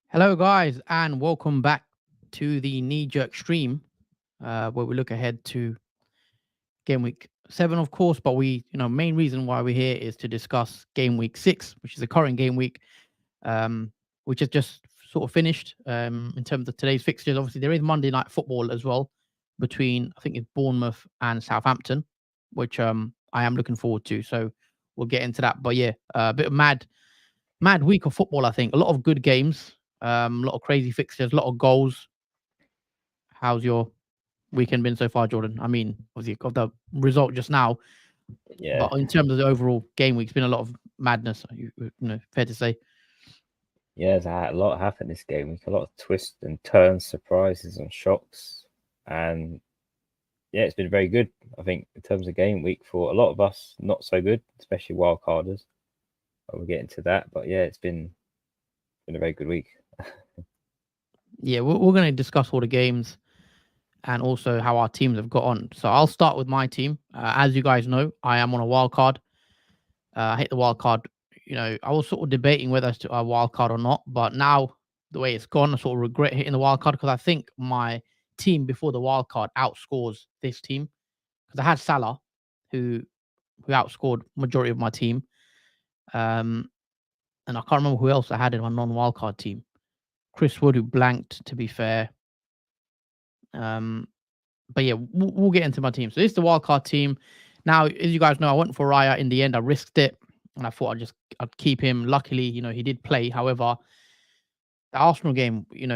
Hello, guys, and welcome back to the Kneejerk stream, where we look ahead to game week 7, of course. But main reason why we're here is to discuss game week 6, which is the current game week, um, which has just sort of finished. In terms of today's fixtures, obviously there is Monday night football as well between, I think it's Bournemouth and Southampton, which I am looking forward to. So we'll get into that. But yeah, a bit of mad week of football. I think a lot of good games. A lot of crazy fixtures, a lot of goals. How's your weekend been so far, Jordan? I mean, obviously got the result just now, Yeah, but in terms of the overall game week, it's been a lot of madness. Fair to say. yeah, there's a lot happened this game week. A lot of twists and turns, surprises and shocks, and yeah, it's been very good. I think in terms of game week for a lot of us, not so good, especially wildcarders. But we'll get into that. But yeah, it's been a very good week. Yeah, we're going to discuss all the games and also how our teams have got on. So I'll start with my team. As you guys know, I am on a wild card. I hit the wild card. I was sort of debating whether to a wild card or not, but now the way it's gone, I sort of regret hitting the wild card because I think my team before the wild card outscores this team because I had Salah, who outscored majority of my team, and I can't remember who else I had in my non-wild card team. Chris Wood, who blanked, to be fair. But yeah, we'll get into my team. So this is the wildcard team. Now, as you guys know, I went for Raya in the end. I risked it, and I thought I'd keep him. Luckily, he did play. However, the Arsenal game, I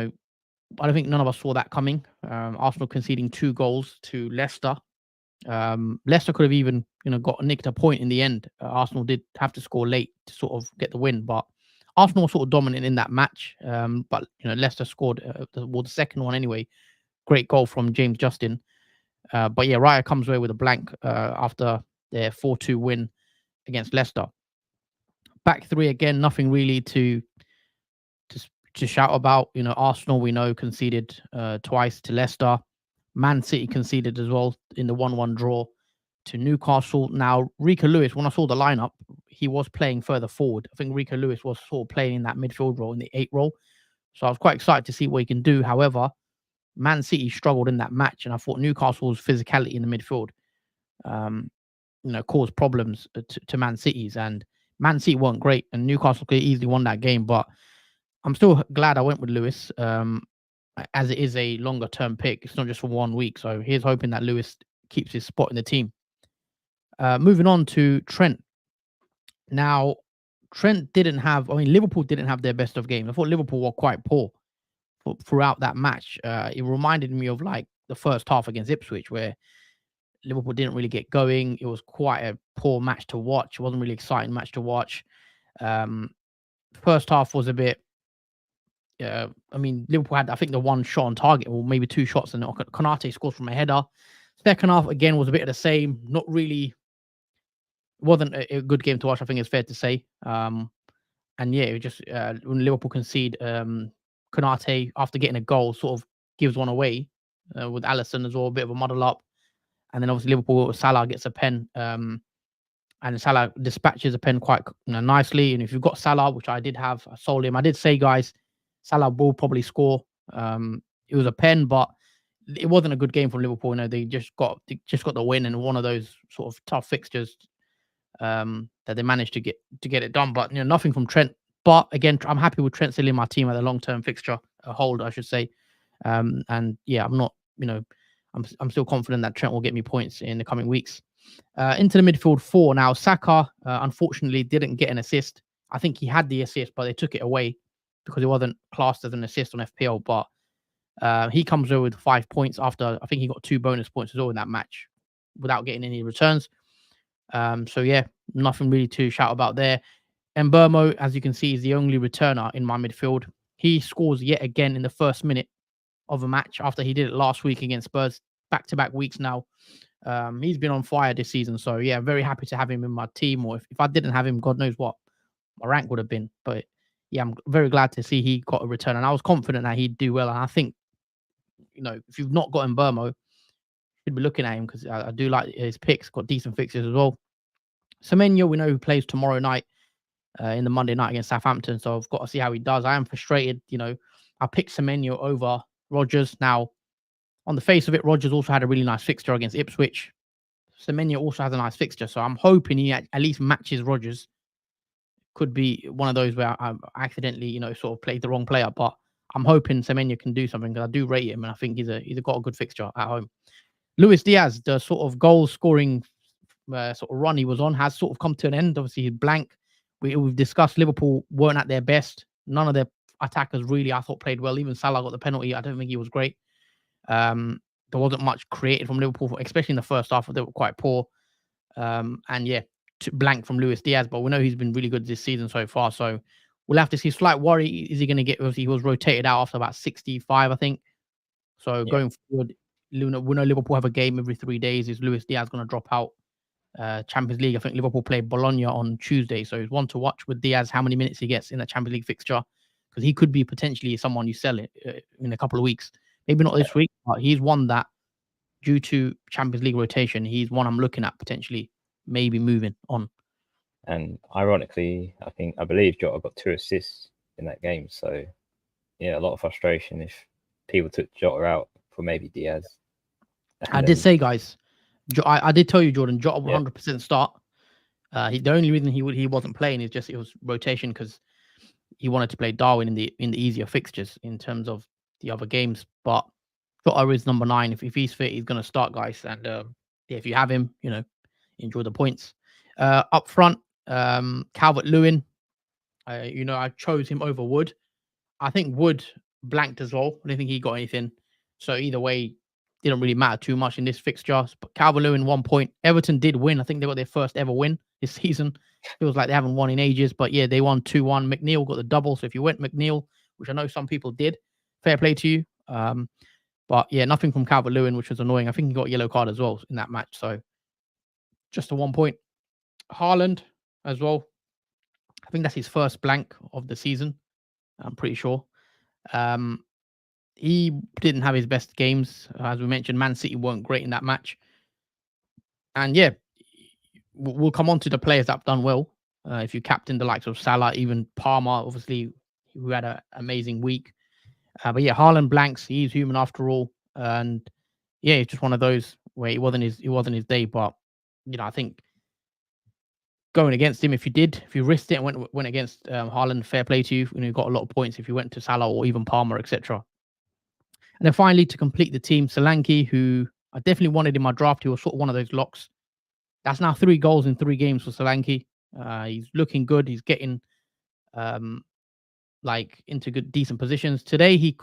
don't think none of us saw that coming. Arsenal conceding 2 goals to Leicester. Leicester could have even, got nicked a point in the end. Arsenal did have to score late to sort of get the win, but Arsenal were sort of dominant in that match. But Leicester scored the second one anyway. Great goal from James Justin. But yeah, Raya comes away with a blank after their 4-2 win against Leicester. Back three again, nothing really to shout about. Arsenal, we know, conceded twice to Leicester. Man City conceded as well in the 1-1 draw to Newcastle. Now, Rico Lewis, when I saw the lineup, he was playing further forward. I think Rico Lewis was sort of playing in that midfield role, in the 8 role. So I was quite excited to see what he can do. However, Man City struggled in that match, and I thought Newcastle's physicality in the midfield, caused problems to Man City's. And Man City weren't great, and Newcastle could easily won that game. But I'm still glad I went with Lewis, as it is a longer term pick. It's not just for 1 week. So here's hoping that Lewis keeps his spot in the team. Moving on to Trent. Now, Liverpool didn't have their best of games. I thought Liverpool were quite poor throughout that match. It reminded me of like the first half against Ipswich, where Liverpool didn't really get going. It was quite a poor match to watch. It wasn't really exciting match to watch. First half was a bit. Liverpool had, I think, the 1 shot on target, or maybe 2 shots, and Konate scores from a header. Second half again was a bit of the same. Not really. Wasn't a good game to watch, I think it's fair to say. And yeah, it was just when Liverpool concede, Konate, after getting a goal, sort of gives one away with Alisson as well, a bit of a muddle up. And then obviously Liverpool, Salah gets a pen, and Salah dispatches a pen quite nicely. And if you've got Salah, which I did have, I sold him. I did say, guys, Salah will probably score. It was a pen, but it wasn't a good game for Liverpool. They just got the win, and one of those sort of tough fixtures that they managed to get it done. But nothing from Trent. But again, I'm happy with Trent still in my team at a long-term fixture hold, I should say. And yeah, I'm not, I'm still confident that Trent will get me points in the coming weeks. Into the midfield 4 now. Saka, unfortunately, didn't get an assist. I think he had the assist, but they took it away because it wasn't classed as an assist on FPL. But he comes over with 5 points after, I think he got 2 bonus points as well in that match without getting any returns. So yeah, nothing really to shout about there. And Mbeumo, as you can see, is the only returner in my midfield. He scores yet again in the first minute of a match after he did it last week against Spurs, back-to-back weeks now. He's been on fire this season. So yeah, very happy to have him in my team. Or if I didn't have him, God knows what my rank would have been. But yeah, I'm very glad to see he got a return. And I was confident that he'd do well. And I think, if you've not got Mbeumo, should be looking at him because I do like his picks. Got decent fixtures as well. Semenyo, we know who plays tomorrow night in the Monday night against Southampton, so I've got to see how he does. I am frustrated. I picked Semenyo over Rodgers. Now, on the face of it, Rodgers also had a really nice fixture against Ipswich. Semenyo also has a nice fixture, so I'm hoping he at least matches Rodgers. Could be one of those where I accidentally, sort of played the wrong player, but I'm hoping Semenyo can do something because I do rate him and I think he's got a good fixture at home. Luis Diaz, the sort of goal scoring sort of run he was on has sort of come to an end. Obviously, he's blank. We've discussed Liverpool weren't at their best. None of their attackers really, I thought, played well. Even Salah got the penalty. I don't think he was great. There wasn't much created from Liverpool, especially in the first half. They were quite poor. And yeah, blank from Luis Diaz, but we know he's been really good this season so far. So we'll have to see. Slight worry: is he going to get? Obviously, he was rotated out after about 65, I think. So going forward, we know Liverpool have a game every 3 days. Is Luis Diaz going to drop out? Champions League, I think Liverpool play Bologna on Tuesday, so it's one to watch with Diaz. How many minutes he gets in that Champions League fixture, because he could be potentially someone you sell it in a couple of weeks. Maybe not this week, but he's one that, due to Champions League rotation, he's one I'm looking at potentially maybe moving on. And ironically, I believe Jota got 2 assists in that game. So yeah, a lot of frustration if people took Jota out for maybe Diaz. I did say, guys, I did tell you, Jordan, Jota 100% start. The only reason he wasn't playing is just it was rotation because he wanted to play Darwin in the easier fixtures in terms of the other games. But Jota is number 9. If he's fit, he's going to start, guys. And if you have him, enjoy the points. Up front, Calvert-Lewin. I chose him over Wood. I think Wood blanked as well. I don't think he got anything. So either way, didn't really matter too much in this fixture. But Calvert-Lewin 1 point. Everton did win. I think they got their first ever win this season. Feels like they haven't won in ages. But yeah, they won 2-1. McNeil got the double. So if you went McNeil, which I know some people did, fair play to you. But yeah, nothing from Calvert-Lewin, which was annoying. I think he got a yellow card as well in that match. So just a 1 point. Haaland as well. I think that's his first blank of the season. I'm pretty sure. He didn't have his best games. As we mentioned, Man City weren't great in that match. And yeah, we'll come on to the players that have done well. If you captain the likes of Salah, even Palmer, obviously, who had an amazing week. But yeah, Haaland blanks. He's human after all. And yeah, it's just one of those where it wasn't his day. But I think going against him, if you risked it and went against Haaland, fair play to you. You got a lot of points if you went to Salah or even Palmer, etc. And then finally, to complete the team, Solanke, who I definitely wanted in my draft. He was sort of one of those locks. That's now 3 goals in 3 games for Solanke. He's looking good. He's getting into decent positions. Today, he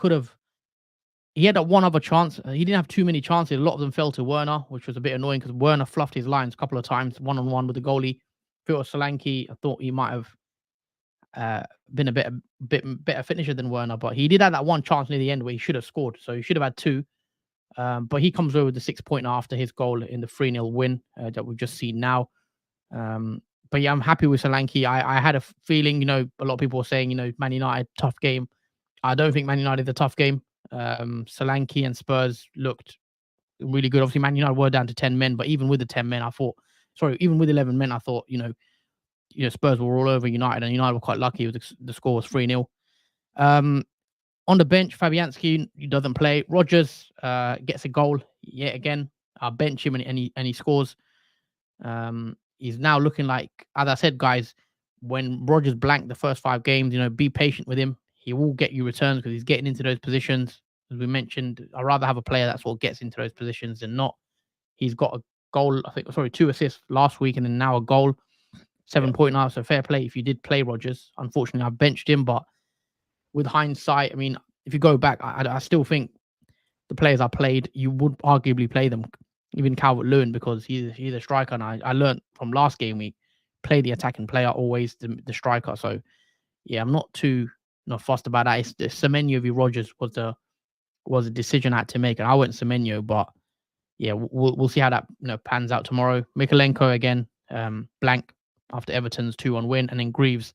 had that one other chance. He didn't have too many chances. A lot of them fell to Werner, which was a bit annoying because Werner fluffed his lines a couple of times, one-on-one with the goalie. If it was Solanke, I thought he might have been a bit better finisher than Werner, but he did have that one chance near the end where he should have scored. So he should have had 2. But he comes over with the 6-pointer after his goal in the 3-0 win that we've just seen now. But yeah, I'm happy with Solanke. I had a feeling, a lot of people were saying, Man United, tough game. I don't think Man United is a tough game. Solanke and Spurs looked really good. Obviously, Man United were down to 10 men, but even with the 10 men, even with 11 men, I thought, Spurs were all over United, and United were quite lucky. The score was 3-0. On the bench, Fabianski doesn't play. Rodgers gets a goal yet again. I bench him and he scores. He's now looking like, as I said, guys, when Rodgers blanked the first 5 games, be patient with him. He will get you returns because he's getting into those positions. As we mentioned, I'd rather have a player that sort of gets into those positions than not. He's got a goal, 2 assists last week and then now a goal. 7-point, so fair play if you did play Rodgers. Unfortunately, I benched him, but with hindsight, I mean, if you go back, I still think the players I played, you would arguably play them, even Calvert-Lewin, because he's a striker. And I learned from last game week, play the attacking player, always the striker. So yeah, I'm not too fussed about that. It's the Semenyo v Rodgers was a decision I had to make, and I went Semenyo, but yeah, we'll see how that pans out tomorrow. Mikalenko again, blank after Everton's 2-1 win, and then Greaves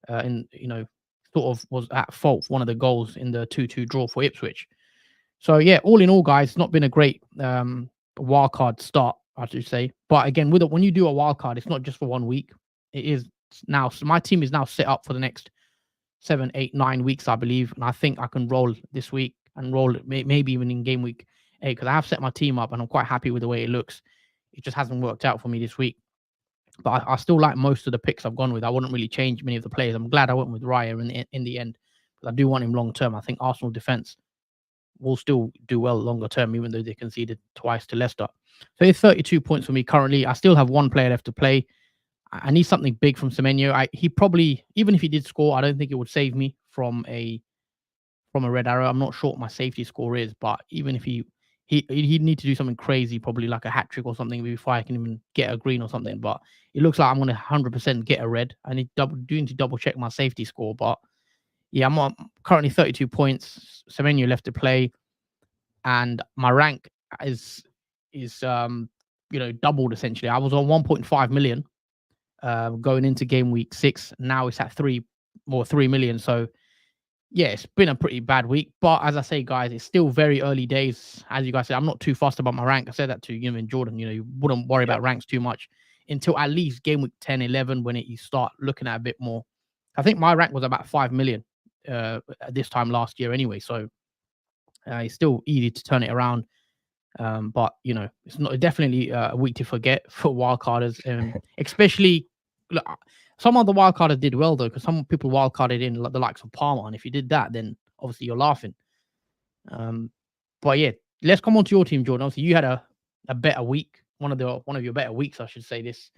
sort of was at fault for one of the goals in the 2-2 draw for Ipswich. So yeah, all in all, guys, it's not been a great wild card start, I should say. But again, when you do a wild card, it's not just for 1 week. It is now. So my team is now set up for the next 7, 8, 9 weeks, I believe, and I think I can roll this week and roll maybe even in game week 8 because I have set my team up and I'm quite happy with the way it looks. It just hasn't worked out for me this week. But I still like most of the picks I've gone with. I wouldn't really change many of the players. I'm glad I went with Raya in the end because I do want him long term. I think Arsenal defense will still do well longer term, even though they conceded twice to Leicester. So it's 32 points for me currently. I still have one player left to play. I need something big from Semenyo. He probably, even if he did score, I don't think it would save me from a red arrow. I'm not sure what my safety score is, but even if he'd need to do something crazy, probably like a hat trick or something before I can even get a green or something. But it looks like I'm going to 100% get a red. I need to double check my safety score, but yeah, I'm currently 32 points. Semenyo left to play, and my rank is doubled essentially. I was on 1.5 million going into game week 6. Now it's at 3 million. So yeah, it's been a pretty bad week. But as I say, guys, it's still very early days. As you guys said, I'm not too fussed about my rank. I said that to you and Jordan. You wouldn't worry about ranks too much until at least game week 10, 11 when you start looking at a bit more. I think my rank was about 5 million this time last year anyway. So it's still easy to turn it around. But it's not definitely a week to forget for wildcarders, especially look, some of the wildcarders did well though, because some people wildcarded in the likes of Palmer, and if you did that, then obviously you're laughing. But yeah, let's come on to your team, Jordan. Obviously, you had a better week, one of your better weeks, I should say. This,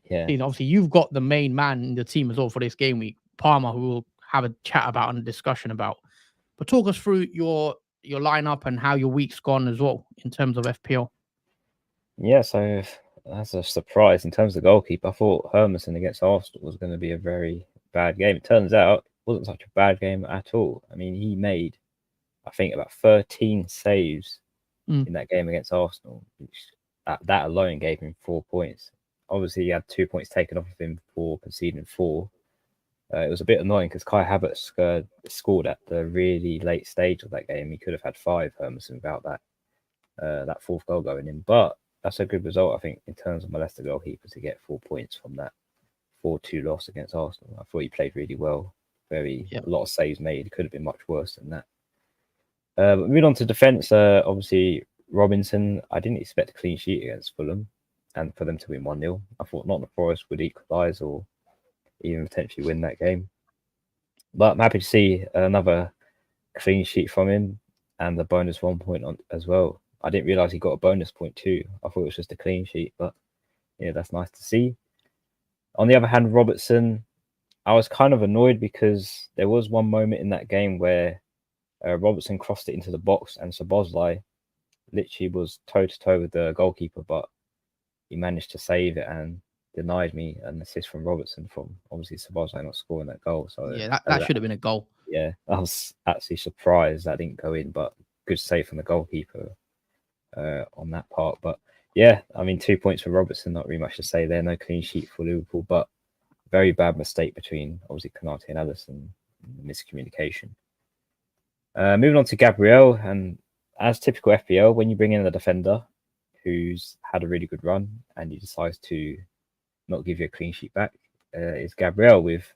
Yeah. Obviously, you've got the main man in the team as well for this game week, Palmer, who we'll have a chat about and a discussion about. But talk us through your lineup and how your week's gone as well in terms of FPL. Yeah, so that's a surprise in terms of the goalkeeper. I thought Hermansen against Arsenal was going to be a very bad game. It turns out it wasn't such a bad game at all. I mean, he made, I think, about 13 saves in that game against Arsenal, which that alone gave him 4 points. Obviously, he had 2 points taken off of him for conceding 4. It was a bit annoying because Kai Havertz scored at the really late stage of that game. He could have had 5, Hermansen, without that 4th goal going in. But that's a good result, I think, in terms of my Leicester goalkeeper to get 4 points from that 4-2 loss against Arsenal. I thought he played really well. A lot of saves made. It could have been much worse than that. But moving on to defence, obviously Robinson, I didn't expect a clean sheet against Fulham and for them to win 1-0. I thought Nottingham Forest would equalise or even potentially win that game. But I'm happy to see another clean sheet from him and the bonus 1 point on as well. I didn't realise he got a bonus point too. I thought it was just a clean sheet, but yeah, that's nice to see. On the other hand, Robertson, I was kind of annoyed because there was one moment in that game where Robertson crossed it into the box and Szoboszlai literally was toe-to-toe with the goalkeeper, but he managed to save it and denied me an assist from Robertson from obviously Szoboszlai not scoring that goal. So yeah, that should have been a goal. Yeah, I was actually surprised that didn't go in, but good save from the goalkeeper on that part. But yeah, I mean, 2 points for Robertson, not really much to say there. No clean sheet for Liverpool, but very bad mistake between obviously Konate and Alisson, miscommunication. Moving on to Gabriel, and as typical FPL, when you bring in a defender who's had a really good run and he decides to not give you a clean sheet back, is Gabriel with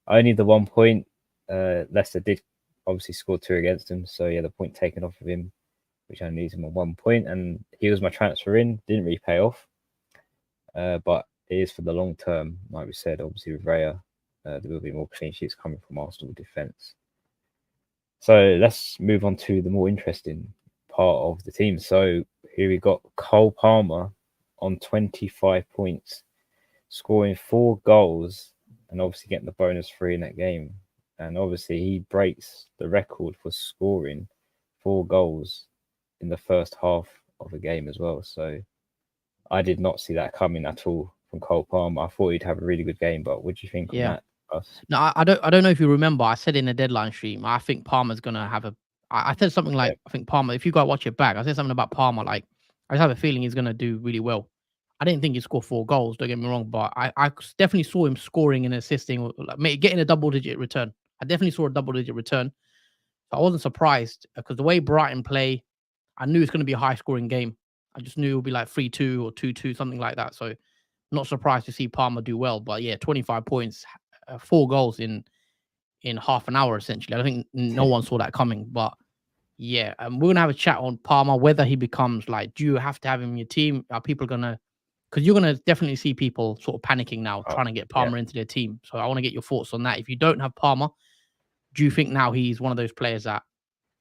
only the 1 point. Leicester did obviously score 2 against him, so yeah, the point taken off of him, which only leaves him on 1 point, and he was my transfer in, didn't really pay off, but it is for the long term, like we said. Obviously with Raya, there will be more clean sheets coming from Arsenal defence. So let's move on to the more interesting part of the team. So here we got Cole Palmer on 25 points, scoring 4 goals and obviously getting the bonus 3 in that game. And obviously he breaks the record for scoring 4 goals in the first half of a game as well. So I did not see that coming at all from Cole Palmer. I thought he'd have a really good game, but what do you think on that? No, I don't know if you remember. I said in the deadline stream, I think Palmer's gonna have a. I said something like, I think Palmer. If you go watch it back, I said something about Palmer. Like, I just have a feeling he's gonna do really well. I didn't think he'd score 4 goals. Don't get me wrong, but I definitely saw him scoring and assisting, like getting a double-digit return. I definitely saw a double-digit return. So I wasn't surprised because the way Brighton play, I knew it's going to be a high-scoring game. I just knew it would be like 3-2 or 2-2, something like that. So not surprised to see Palmer do well. But yeah, 25 points, 4 goals in half an hour essentially. I think no one saw that coming. But yeah, we're gonna have a chat on Palmer, whether he becomes like, do you have to have him in your team? Are people gonna? Because you're gonna definitely see people sort of panicking now, trying to get Palmer into their team. So I want to get your thoughts on that. If you don't have Palmer, do you think now he's one of those players that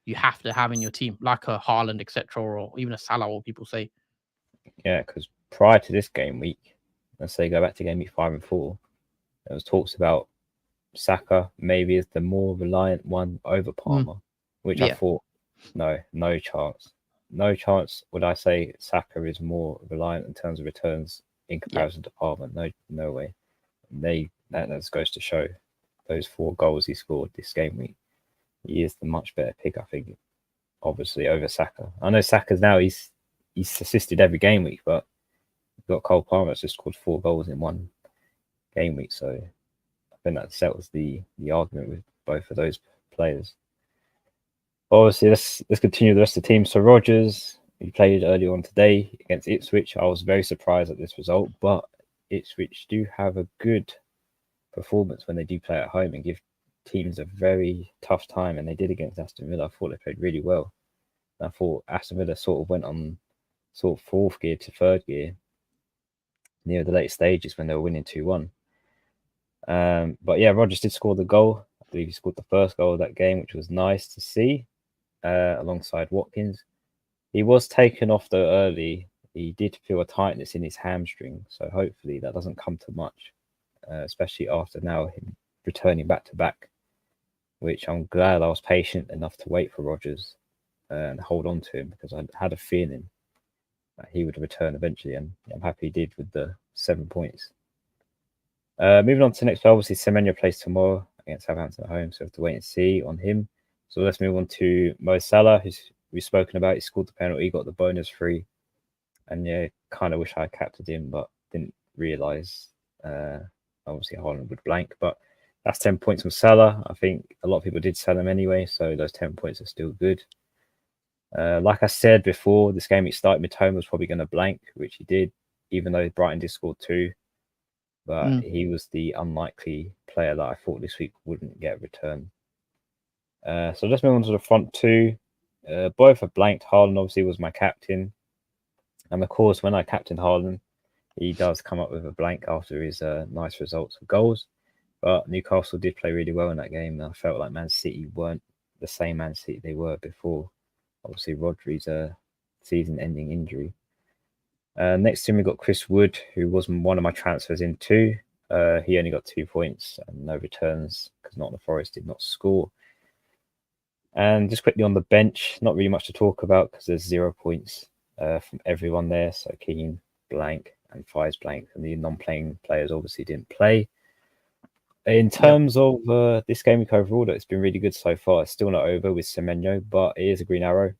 you have to have in your team, like a Haaland, etc., or even a Salah, what people say? Yeah, because prior to this game week, let's say go back to game week 5 and 4, there was talks about Saka maybe is the more reliant one over Palmer, which I thought, no chance. No chance would I say Saka is more reliant in terms of returns in comparison to Palmer. No way. That just goes to show those 4 goals he scored this game week. He is the much better pick, I think, obviously, over Saka. I know Saka's now he's assisted every game week, but you've got Cole Palmer that's just scored 4 goals in one game week. So I think that settles the argument with both of those players. Obviously, let's continue the rest of the team. So Rodgers, he played earlier on today against Ipswich. I was very surprised at this result, but Ipswich do have a good performance when they do play at home and give teams a very tough time, and they did against Aston Villa. I thought they played really well. I thought Aston Villa sort of went on sort of 4th gear to 3rd gear near the late stages when they were winning 2-1. But yeah, Rodgers did score the goal. I believe he scored the first goal of that game, which was nice to see, alongside Watkins. He was taken off though early. He did feel a tightness in his hamstring, so hopefully that doesn't come to much, especially after now him returning back to back, which I'm glad I was patient enough to wait for Rodgers and hold on to him, because I had a feeling that he would return eventually, and I'm happy he did with the 7 points. Moving on to the next play, obviously Semenyo plays tomorrow against Southampton at home, so we have to wait and see on him. So let's move on to Mo Salah, who's we've spoken about. He scored the penalty, he got the bonus free, and yeah, kind of wish I captained him, but didn't realise obviously Haaland would blank. But that's 10 points from Salah. I think a lot of people did sell him anyway, so those 10 points are still good. Like I said before, this game it started, Mitoma was probably going to blank, which he did, even though Brighton did score 2. But he was the unlikely player that I thought this week wouldn't get a return. So let's move on to the front 2. Both are blanked. Haaland obviously was my captain. And of course, when I captain Haaland, he does come up with a blank after his nice results of goals. But Newcastle did play really well in that game. And I felt like Man City weren't the same Man City they were before. Obviously, Rodri's season-ending injury. Next to him, we got Chris Wood, who was one of my transfers in too. He only got 2 points and no returns because Nottingham Forest did not score. And just quickly on the bench, not really much to talk about because there's 0 points from everyone there. So Keane blank and Fies blank, and the non-playing players obviously didn't play. In terms of this game week overall, it's been really good so far. It's still not over with Semenyo, but it is a green arrow.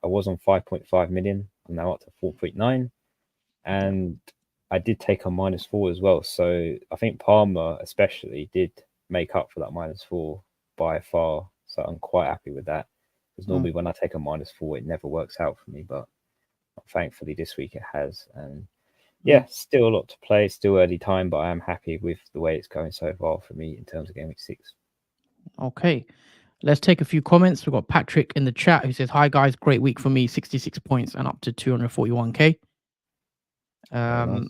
I was on 5.5 million. I'm now up to 4.9. And I did take on -4 as well. So I think Palmer especially did make up for that -4 by far. So I'm quite happy with that. Because normally when I take a -4, it never works out for me. But thankfully this week it has. And yeah, still a lot to play, still early time, but I am happy with the way it's going so far for me in terms of Game Week 6. Okay. Let's take a few comments. We've got Patrick in the chat who says, "Hi guys, great week for me, 66 points and up to 241k. Nice.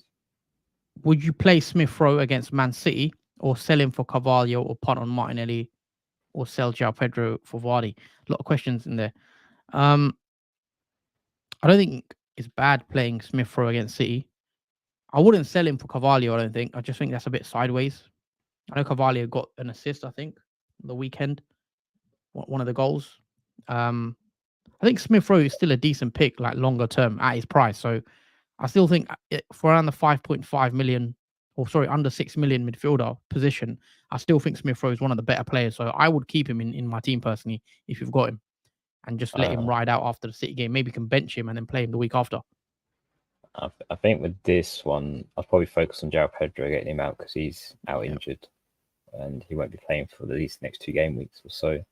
Would you play Smith Rowe against Man City or sell him for Carvalho or punt on Martinelli or sell João Pedro for Vardy?" A lot of questions in there. I don't think it's bad playing Smith Rowe against City. I wouldn't sell him for Carvalho, I don't think. I just think that's a bit sideways. I know Carvalho got an assist, I think, the weekend. One of the goals. I think Smith Rowe is still a decent pick, like longer term at his price. So I still think for around the 5.5 million, or sorry, under 6 million midfielder position, I still think Smith Rowe is one of the better players. So I would keep him in my team personally if you've got him, and just let him ride out after the City game. Maybe you can bench him and then play him the week after. I think with this one, I'll probably focus on João Pedro, getting him out because he's out injured and he won't be playing for at least next 2 game weeks or so.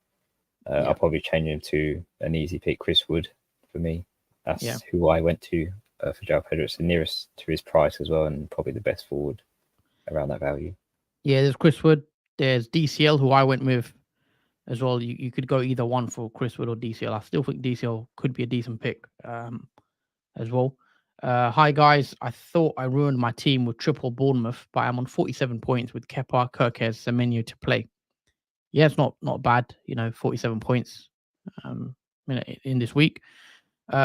I'll probably change him to an easy pick, Chris Wood, for me. That's who I went to for João Pedro. It's the nearest to his price as well, and probably the best forward around that value. Yeah, there's Chris Wood. There's DCL, who I went with as well. You could go either one for Chris Wood or DCL. I still think DCL could be a decent pick as well. Hi guys, I thought I ruined my team with triple Bournemouth, but I'm on 47 points with Kepa, Kirkes, Semenyo to play. Yeah, it's not bad, 47 points in this week.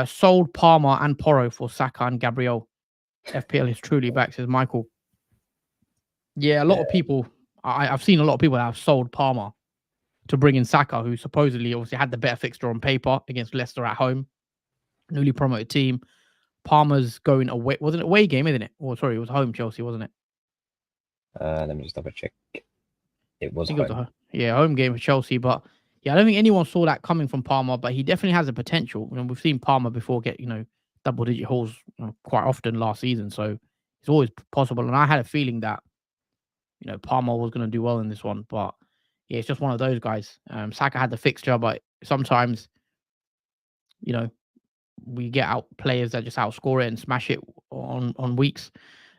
Sold Palmer and Porro for Saka and Gabriel. FPL is truly back, says Michael. Yeah, a lot of people. I've seen a lot of people that have sold Palmer to bring in Saka, who supposedly obviously had the better fixture on paper against Leicester at home, newly promoted team. Palmer's going away. Was it an away game, isn't it? Or sorry, it was home Chelsea, wasn't it? Let me just double check. It was home. home. Home game for Chelsea. But yeah, I don't think anyone saw that coming from Palmer. But he definitely has a potential. We've seen Palmer before get double-digit hauls quite often last season, so it's always possible. And I had a feeling that Palmer was going to do well in this one, but yeah, it's just one of those guys. Saka had the fixture, but sometimes we get out players that just outscore it and smash it on weeks.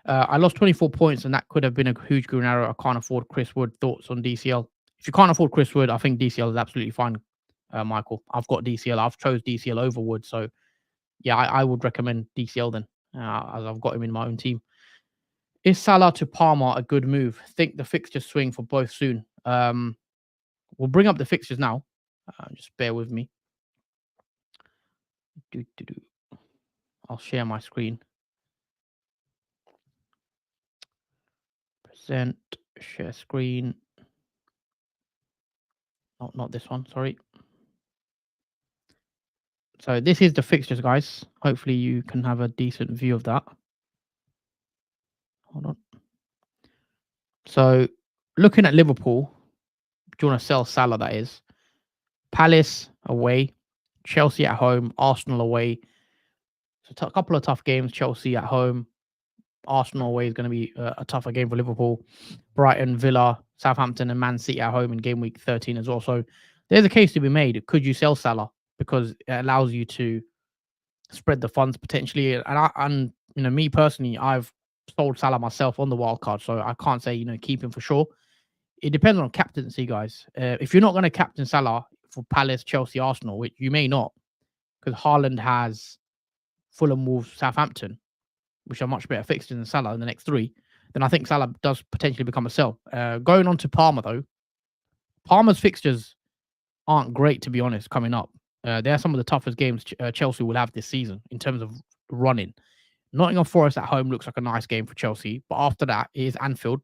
I lost 24 points, and that could have been a huge green arrow. I can't afford Chris Wood. Thoughts on DCL? If you can't afford Chris Wood, I think DCL is absolutely fine, Michael. I've got DCL. I've chose DCL over Wood, so yeah, I would recommend DCL then, as I've got him in my own team. Is Salah to Palmer a good move? Think the fixtures swing for both soon. We'll bring up the fixtures now. Just bear with me. I'll share my screen. Present, share screen. Not this one, sorry. So this is the fixtures, guys. Hopefully you can have a decent view of that. Hold on. So looking at Liverpool, do you want to sell Salah, that is? Palace away, Chelsea at home, Arsenal away. So a couple of tough games. Chelsea at home, Arsenal away is going to be a tougher game for Liverpool. Brighton, Villa, Southampton, and Man City at home in game week 13 as well. So there's a case to be made. Could you sell Salah because it allows you to spread the funds potentially? And me personally, I've sold Salah myself on the wild card, so I can't say keep him for sure. It depends on captaincy, guys. If you're not going to captain Salah for Palace, Chelsea, Arsenal, which you may not, because Haaland has Fulham, Wolves, Southampton, which are much better fixtures than Salah in the next three, then I think Salah does potentially become a sell. Going on to Palmer, though, Palmer's fixtures aren't great, to be honest, coming up. They're some of the toughest games Chelsea will have this season in terms of running. Nottingham Forest at home looks like a nice game for Chelsea, but after that it is Anfield,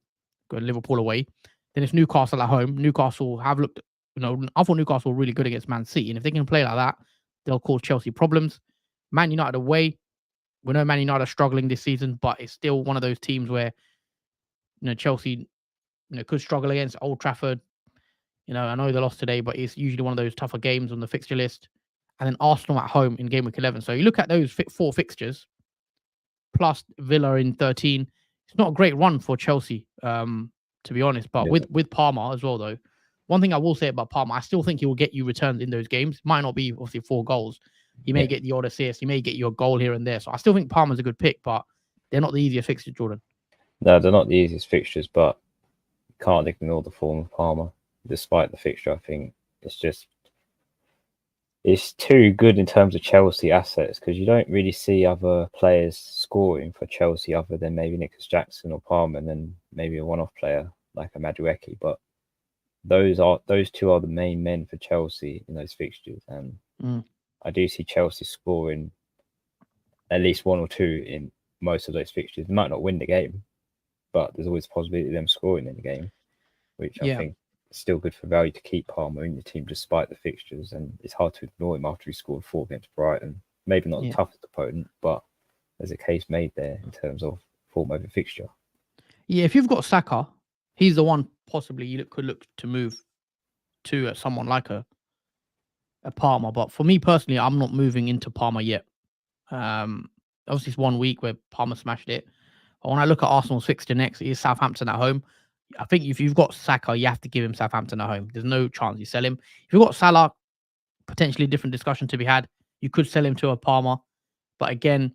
got Liverpool away. Then it's Newcastle at home. Newcastle have looked, I thought Newcastle were really good against Man City, and if they can play like that, they'll cause Chelsea problems. Man United away. We know Man United are struggling this season, but it's still one of those teams where, Chelsea, could struggle against Old Trafford. I know they lost today, but it's usually one of those tougher games on the fixture list. And then Arsenal at home in game week 11. So you look at those four fixtures, plus Villa in 13. It's not a great run for Chelsea, to be honest. But with Palmer as well, though, one thing I will say about Palmer, I still think he will get you returns in those games. Might not be obviously 4 goals. He may get the odd assist. He may get you a goal here and there. So I still think Palmer's a good pick, but they're not the easiest fixtures, Jordan. No, they're not the easiest fixtures, but you can't ignore the form of Palmer. Despite the fixture, I think it's too good in terms of Chelsea assets, because you don't really see other players scoring for Chelsea other than maybe Nicholas Jackson or Palmer, and then maybe a one-off player like a Madueke. But those two are the main men for Chelsea in those fixtures, and I do see Chelsea scoring at least 1 or 2 in most of those fixtures. They might not win the game, but there's always a possibility of them scoring in the game, which I think is still good for value to keep Palmer in your team despite the fixtures. And it's hard to ignore him after he scored 4 against Brighton. Maybe not the toughest opponent, but there's a case made there in terms of form over fixture. Yeah, if you've got Saka, he's the one possibly you could look to move to someone like a Palmer. But for me personally, I'm not moving into Palmer yet. Obviously, it's 1 week where Palmer smashed it. But when I look at Arsenal's fixture next, it is Southampton at home. I think if you've got Saka, you have to give him Southampton at home. There's no chance you sell him. If you've got Salah, potentially a different discussion to be had. You could sell him to a Palmer. But again,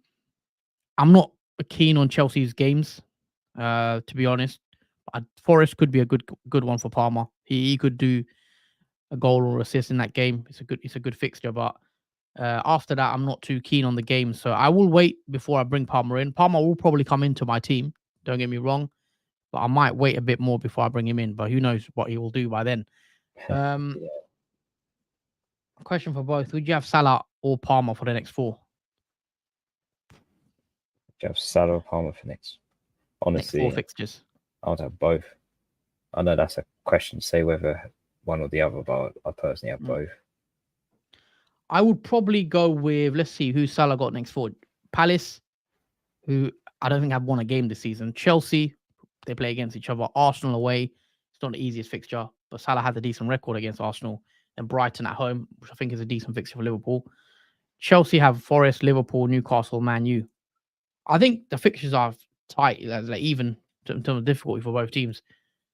I'm not keen on Chelsea's games, to be honest. Forest could be a good one for Palmer. He could do a goal or assist in that game. It's a good fixture, but after that, I'm not too keen on the game. So I will wait before I bring Palmer in. Palmer will probably come into my team. Don't get me wrong, but I might wait a bit more before I bring him in. But who knows what he will do by then? Um, Yeah. Question for both: would you have Salah or Palmer for the next 4? Do you have Salah or Palmer for next? Next 4 Honestly, fixtures. I would have both. I know that's a question to say whether one or the other, but I personally have both. I would probably go with, let's see, who Salah got next 4. Palace, who I don't think have won a game this season. Chelsea, they play against each other. Arsenal away, it's not the easiest fixture, but Salah has a decent record against Arsenal. And Brighton at home, which I think is a decent fixture for Liverpool. Chelsea have Forest, Liverpool, Newcastle, Man U. I think the fixtures are tight, like even in terms of difficulty for both teams.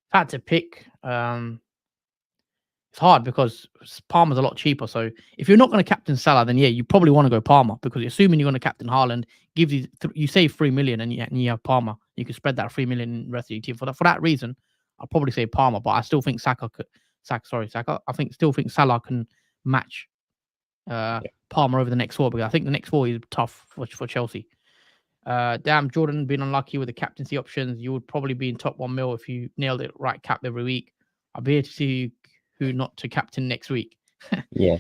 If I had to pick, it's hard because Palmer's a lot cheaper. So if you're not going to captain Salah, then yeah, you probably want to go Palmer, because assuming you're going to captain Haaland, gives you save 3 million and you have Palmer. You can spread that 3 million in the rest of your team. For that reason, I'll probably say Palmer, but I still think Saka. I still think Salah can match Palmer over the next 4, because I think the next 4 is tough for Chelsea. Damn, Jordan being unlucky with the captaincy options. You would probably be in top 1 mil if you nailed it right cap every week. I'll be here to see who not to captain next week. Yeah.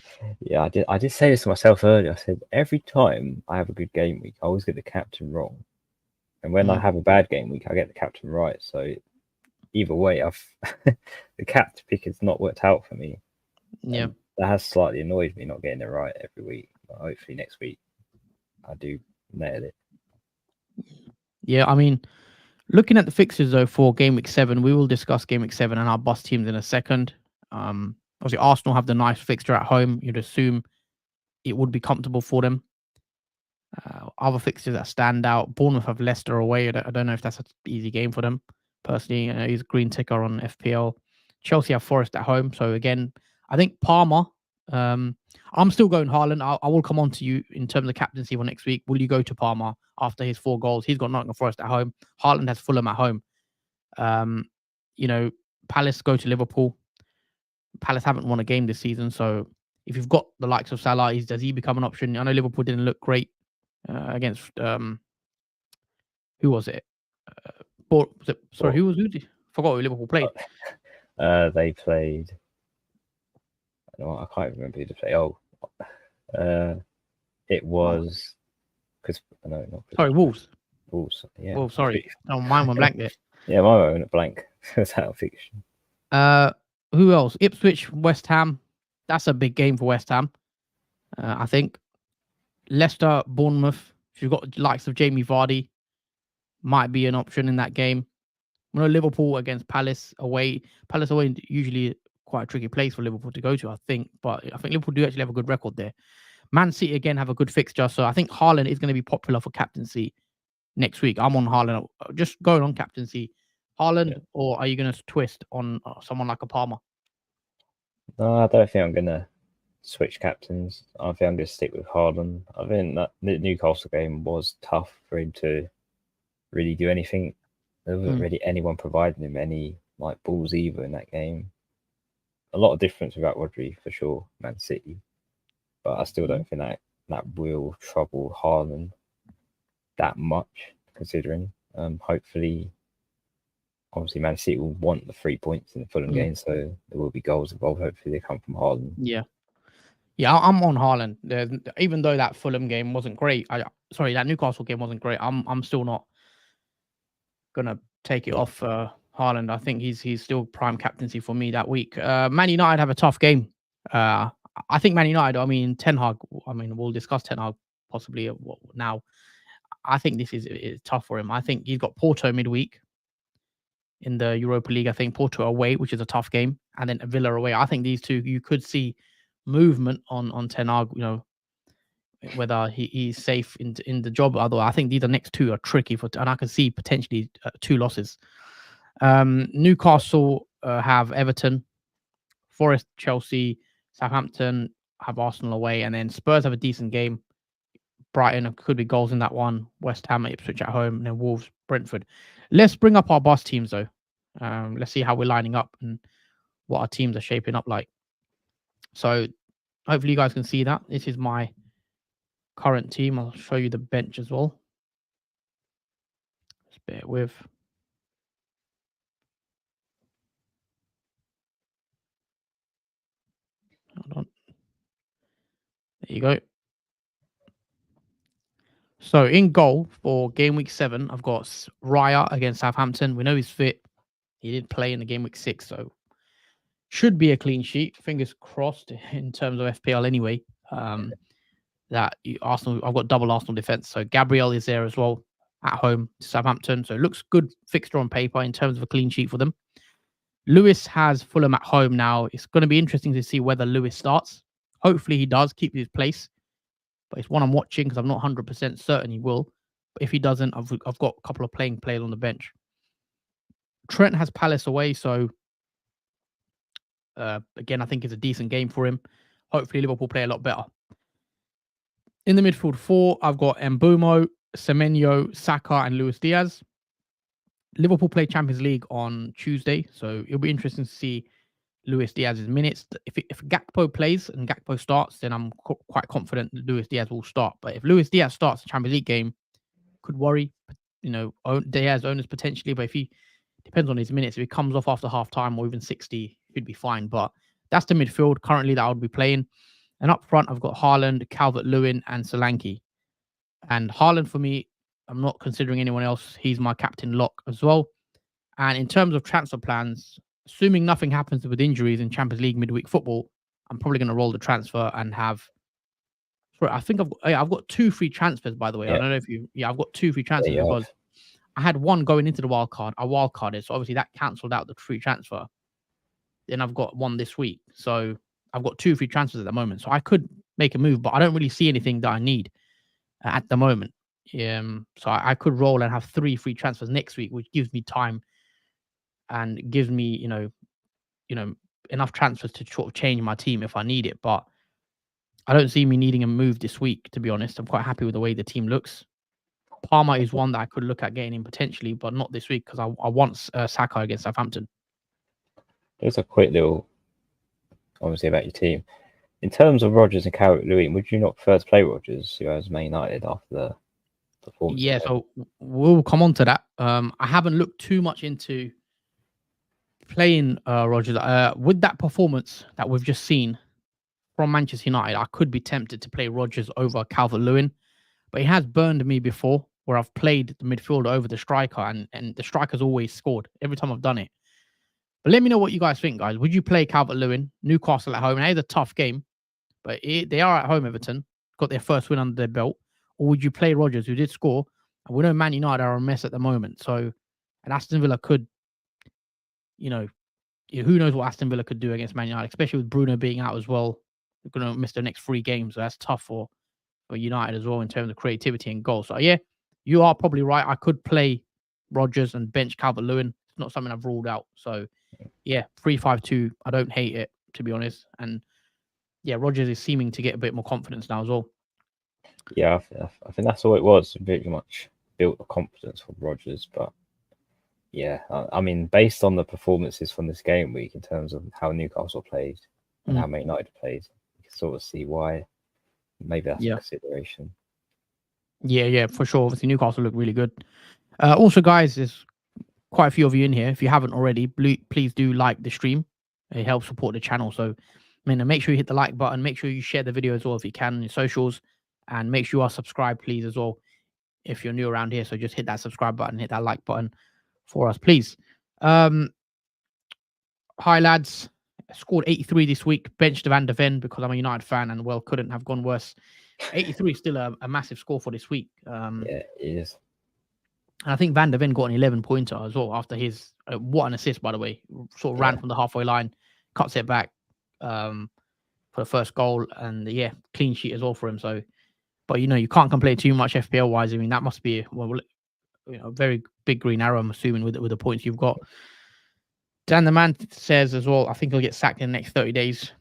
I did say this to myself earlier. I said every time I have a good game week, I always get the captain wrong, and when I have a bad game week, I get the captain right. So either way, the captain pick has not worked out for me. Yeah, that has slightly annoyed me not getting it right every week. But hopefully next week I do nail it. yeah. I mean, looking at the fixtures though for game week 7, we will discuss game week 7 and our bus teams in a second. Obviously, Arsenal have the nice fixture at home. You'd assume it would be comfortable for them. Other fixtures that stand out: Bournemouth have Leicester away. I don't know if that's an easy game for them. Personally, he's a green ticker on FPL. Chelsea have Forest at home. So again, I think Palmer. I'm still going Haaland. I will come on to you in terms of captaincy for next week. Will you go to Palmer after his 4 goals? He's got Nottingham Forest at home. Haaland has Fulham at home. Palace go to Liverpool. Palace haven't won a game this season, so if you've got the likes of Salah, does he become an option? I know Liverpool didn't look great against who was it? Who forgot who Liverpool played. They played. I can't remember who they played. It was because Wolves. Wolves. Yeah. Wolves. Sorry, mine went blank there. Yeah, mine went blank. It was out of fiction. Who else? Ipswich, West Ham. That's a big game for West Ham. I think Leicester, Bournemouth. If you've got the likes of Jamie Vardy, might be an option in that game. Liverpool against Palace away. Palace away usually quite a tricky place for Liverpool to go to, I think. But I think Liverpool do actually have a good record there. Man City again have a good fixture, so I think Haaland is going to be popular for captaincy next week. I'm on Haaland. Just going on captaincy. Haaland, or are you going to twist on someone like a Palmer? No, I don't think I'm going to switch captains. I think I'm going to stick with Haaland. I think that the Newcastle game was tough for him to really do anything. There wasn't really anyone providing him any balls either in that game. A lot of difference without Rodri for sure, Man City. But I still don't think that will trouble Haaland that much, considering. Hopefully, obviously, Man City will want the 3 points in the Fulham game, so there will be goals involved. Hopefully, they come from Haaland. Yeah, I'm on Haaland. Even though that Fulham game wasn't great, that Newcastle game wasn't great. I'm still not gonna take it off Haaland. I think he's still prime captaincy for me that week. Man United have a tough game. I think Man United. I mean, Ten Hag. I mean, we'll discuss Ten Hag possibly now. I think this is tough for him. I think he's got Porto midweek in the Europa League. I think Porto away, which is a tough game, and then Villa away. I think these two, you could see movement on Ten Hag. Whether he's safe in the job. Otherwise, I think these next 2 are tricky and I can see potentially 2 losses. Newcastle have Everton, Forest, Chelsea, Southampton have Arsenal away, and then Spurs have a decent game. Brighton. It could be goals in that one. West Ham, Ipswich at home, and then Wolves, Brentford. Let's bring up our bus teams though. Let's see how we're lining up and what our teams are shaping up like. So hopefully you guys can see that. This is my current team. I'll show you the bench as well. Just bear with. Hold on. There you go. So in goal for game week 7, I've got Raya against Southampton. We know he's fit. He did play in the game week 6, so should be a clean sheet. Fingers crossed in terms of FPL anyway. Arsenal, I've got double Arsenal defense. So Gabriel is there as well at home to Southampton. So it looks good fixture on paper in terms of a clean sheet for them. Lewis has Fulham at home now. It's going to be interesting to see whether Lewis starts. Hopefully he does keep his place. But it's one I'm watching because I'm not 100% certain he will. But if he doesn't, I've got a couple of playing players on the bench. Trent has Palace away, so again, I think it's a decent game for him. Hopefully Liverpool play a lot better. In the midfield 4, I've got Mbeumo, Semenyo, Saka, and Luis Diaz. Liverpool play Champions League on Tuesday, so it'll be interesting to see Luis Diaz's minutes. If Gakpo plays and Gakpo starts, then I'm quite confident that Luis Diaz will start. But if Luis Diaz starts the Champions League game, could worry, Diaz owners potentially. But if he depends on his minutes, if he comes off after half time or even 60, he'd be fine. But that's the midfield currently that I would be playing. And up front, I've got Haaland, Calvert-Lewin, and Solanke. And Haaland, for me, I'm not considering anyone else. He's my captain lock as well. And in terms of transfer plans, assuming nothing happens with injuries in Champions League midweek football, I'm probably going to roll the transfer and have. Sorry, I think I've got 2 free transfers, by the way. Yeah. I don't know if you. Yeah, I've got 2 free transfers because I had one going into the wild card. I wild carded, so obviously that cancelled out the free transfer. Then I've got one this week, so I've got 2 free transfers at the moment. So I could make a move, but I don't really see anything that I need at the moment. So I could roll and have 3 free transfers next week, which gives me time and gives me, enough transfers to sort of change my team if I need it. But I don't see me needing a move this week, to be honest. I'm quite happy with the way the team looks. Palmer is one that I could look at getting in potentially, but not this week because I want Saka against Southampton. Just a quick little, obviously, about your team. In terms of Rodgers and Calvert-Lewin, would you not prefer to play Rodgers, who has Man United after the performance? Yeah, so we'll come on to that. I haven't looked too much into playing Rodgers. With that performance that we've just seen from Manchester United, I could be tempted to play Rodgers over Calvert-Lewin, but he has burned me before where I've played the midfielder over the striker, and the striker's always scored every time I've done it. But let me know what you guys think, guys. Would you play Calvert-Lewin, Newcastle at home? And it's a tough game, but they are at home, Everton, got their first win under their belt. Or would you play Rodgers, who did score? And we know Man United are a mess at the moment. So, and Aston Villa could, who knows what Aston Villa could do against Man United, especially with Bruno being out as well. They're going to miss the next 3 games. So that's tough for United as well in terms of creativity and goals. So, yeah, you are probably right. I could play Rodgers and bench Calvert-Lewin. It's not something I've ruled out. So, yeah, 3-5-2. I don't hate it, to be honest. And, yeah, Rodgers is seeming to get a bit more confidence now as well. Yeah, I think that's all it was. Very much built the confidence for Rodgers. But, yeah, I mean, based on the performances from this game week in terms of how Newcastle played and how Man United played, you can sort of see why maybe that's a consideration. Yeah, for sure. Obviously, Newcastle look really good. Also, guys, there's quite a few of you in here. If you haven't already, please do like the stream. It helps support the channel. So, make sure you hit the like button. Make sure you share the video as well if you can on your socials. And make sure you are subscribed, please, as well, if you're new around here. So just hit that subscribe button, hit that like button for us, please. Hi, lads. I scored 83 this week. Benched Van de Ven because I'm a United fan and, well, couldn't have gone worse. 83 is still a massive score for this week. Yeah, it is. And I think Van de Ven got an 11-pointer as well after his... what an assist, by the way. Sort of ran from the halfway line, cuts it back for the first goal. And, yeah, clean sheet as well for him. So, but, you can't complain too much FPL-wise. I mean, that must be a very big green arrow, I'm assuming, with the points you've got. Dan the Man says as well, I think he'll get sacked in the next 30 days.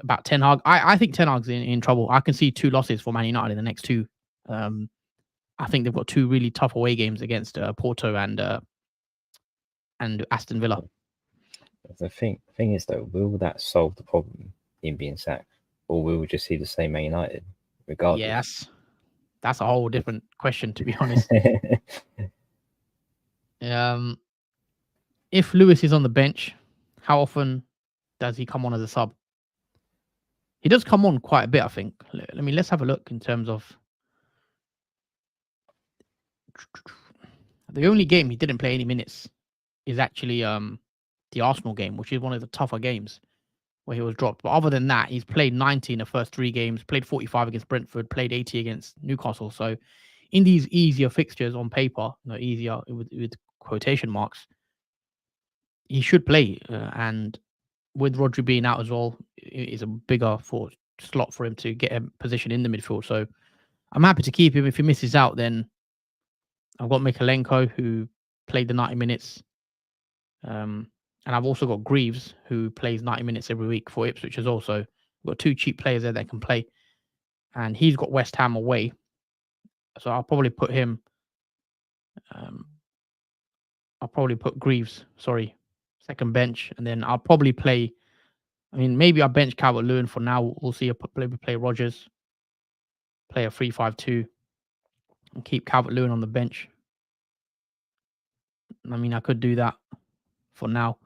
About Ten Hag. I think Ten Hag's in trouble. I can see 2 losses for Man United in the next 2 I think they've got two really tough away games against Porto and Aston Villa. The thing is, though, will that solve the problem in being sacked, or will we just see the same Man United regardless? Yes, that's a whole different question, to be honest. If Lewis is on the bench, how often does he come on as a sub? He does come on quite a bit, I think. Let's have a look in terms of the only game he didn't play any minutes is actually the Arsenal game, which is one of the tougher games where he was dropped. But other than that, he's played 90 in the first 3 games, played 45 against Brentford, played 80 against Newcastle. So in these easier fixtures on paper, easier with quotation marks, he should play. And with Rodri being out as well, is a bigger slot for him to get a position in the midfield. So I'm happy to keep him. If he misses out, then I've got Mikalenko, who played the 90 minutes. And I've also got Greaves, who plays 90 minutes every week for Ipswich as well. So I've got 2 cheap players there that can play. And he's got West Ham away. So I'll probably put him. I'll probably put Greaves, second bench. And then I'll probably play. Maybe I'll bench Calvert-Lewin for now. We'll see. Maybe play Rodgers, play a 3-5-2, and keep Calvert-Lewin on the bench. I could do that for now.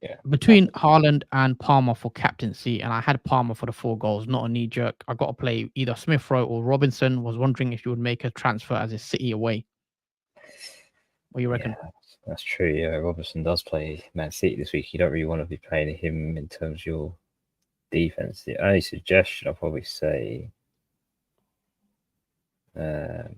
Yeah. Between Haaland and Palmer for captaincy, and I had Palmer for the 4 goals, not a knee-jerk. I got to play either Smith-Rowe or Robinson. Was wondering if you would make a transfer as a City away. What do you reckon? Yeah, that's true. Yeah, Robertson does play Man City this week. You don't really want to be playing him in terms of your defense. The only suggestion I'll probably say to